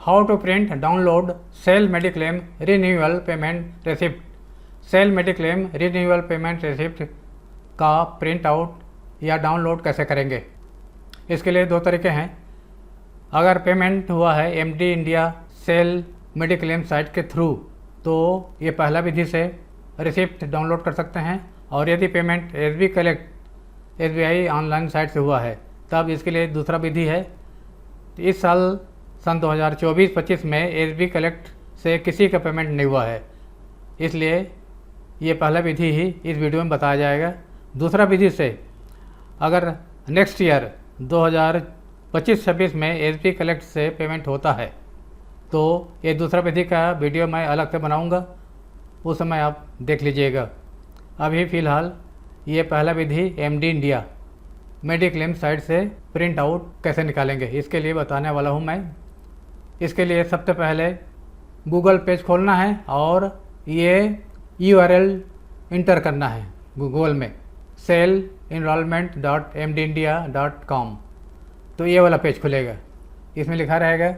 How to print download SAIL mediclaim renewal payment receipt. SAIL mediclaim renewal payment receipt का print out या download कैसे करेंगे। इसके लिए दो तरीके हैं। अगर पेमेंट हुआ है MD India SAIL mediclaim site के थ्रू तो ये पहला विधि से रिसिप्ट डाउनलोड कर सकते हैं, और यदि payment SB collect SBI online site से हुआ है तब इसके लिए दूसरा विधि है। इस साल सन 2024-25 में एसबी कलेक्ट से किसी का पेमेंट नहीं हुआ है, इसलिए ये पहला विधि ही इस वीडियो में बताया जाएगा। दूसरा विधि से अगर नेक्स्ट ईयर 2025-26 में एसबी कलेक्ट से पेमेंट होता है तो ये दूसरा विधि का वीडियो मैं अलग से बनाऊंगा, उस समय आप देख लीजिएगा। अभी फ़िलहाल ये पहला विधि एमडी इंडिया मेडिक्लेम साइट से प्रिंट आउट कैसे निकालेंगे इसके लिए बताने वाला हूँ मैं। इसके लिए सबसे पहले गूगल पेज खोलना है और ये URL इंटर करना है गूगल में sellenrollment.mdindia.com। तो ये वाला पेज खुलेगा। इसमें लिखा रहेगा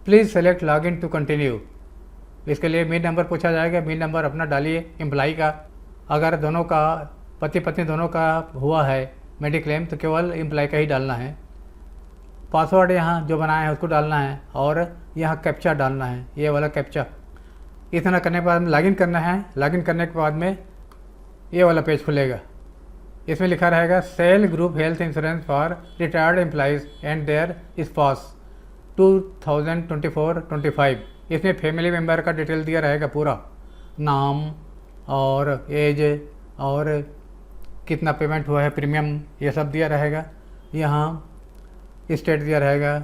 please select login to continue. इसके लिए मिल नंबर पूछा जाएगा, मिल नंबर अपना डालिए एम्प्लाई का। अगर दोनों का पति पत्नी दोनों का हुआ है मेडिक्लेम तो केवल एम्प्लाई का ही डालना है। पासवर्ड यहाँ जो बनाया है उसको डालना है और यहाँ कैप्चा डालना है, ये वाला कैप्चा। इतना करने के बाद लॉगिन करना है। लॉगिन करने के बाद में ये वाला पेज खुलेगा। इसमें लिखा रहेगा SAIL group health insurance for retired employees and their spouse 2024-25। इसमें फैमिली मेम्बर का डिटेल दिया रहेगा, पूरा नाम और एज और कितना पेमेंट हुआ है, प्रीमियम, ये सब दिया रहेगा। यहाँ स्टेट दिया रहेगा,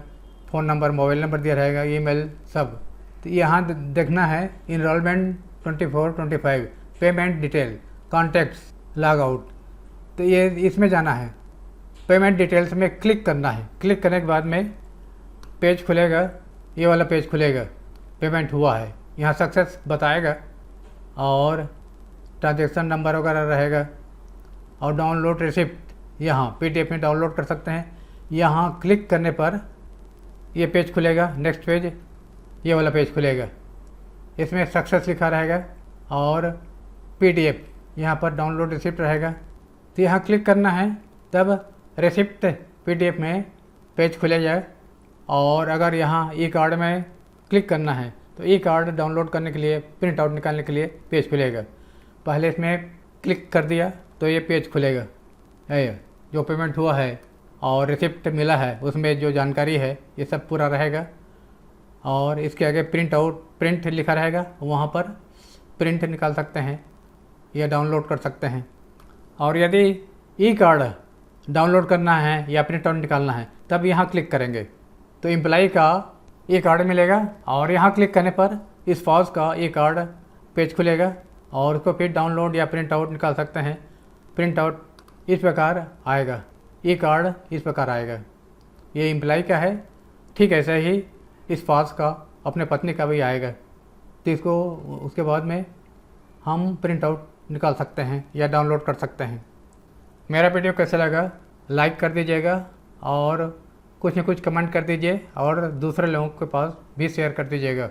फ़ोन नंबर, मोबाइल नंबर दिया रहेगा, ईमेल सब। तो यहाँ देखना है enrolment 24-25 payment detail contacts log out. तो ये इसमें जाना है, पेमेंट डिटेल्स में क्लिक करना है। क्लिक करने के बाद में पेज खुलेगा, ये वाला पेज खुलेगा, पेमेंट हुआ है, यहाँ सक्सेस बताएगा और ट्रांजैक्शन नंबर वगैरह रहेगा और डाउनलोड रिसिप्ट यहाँ PDF में डाउनलोड कर सकते हैं। यहाँ क्लिक करने पर ये पेज खुलेगा, नेक्स्ट पेज, ये वाला पेज खुलेगा। इसमें सक्सेस लिखा रहेगा और PDF यहाँ पर डाउनलोड रिसिप्ट रहेगा। तो यहाँ क्लिक करना है, तब रिसिप्ट PDF में पेज खुलेगा। और अगर यहाँ ई कार्ड में क्लिक करना है तो ई कार्ड डाउनलोड करने के लिए, प्रिंट आउट निकालने के लिए पेज खुलेगा। पहले इसमें क्लिक कर दिया तो ये पेज खुलेगा, है जो पेमेंट हुआ है और रिसिप्ट मिला है उसमें जो जानकारी है ये सब पूरा रहेगा। और इसके आगे प्रिंट लिखा रहेगा, वहाँ पर प्रिंट निकाल सकते हैं या डाउनलोड कर सकते हैं। और यदि ई कार्ड डाउनलोड करना है या प्रिंट आउट निकालना है तब यहाँ क्लिक करेंगे तो एम्प्लाई का ई कार्ड मिलेगा और यहाँ क्लिक करने पर स्पाउस का ई कार्ड पेज खुलेगा और उसको फिर डाउनलोड या प्रिंट आउट निकाल सकते हैं। प्रिंट आउट इस प्रकार आएगा, ई कार्ड इस प्रकार आएगा। ये एम्प्लाई का है, ठीक ऐसे ही स्पाउस का, अपने पत्नी का भी आएगा। तो इसको उसके बाद में हम प्रिंट आउट निकाल सकते हैं या डाउनलोड कर सकते हैं। मेरा वीडियो कैसा लगा लाइक कर दीजिएगा और कुछ न कुछ कमेंट कर दीजिए और दूसरे लोगों के पास भी शेयर कर दीजिएगा।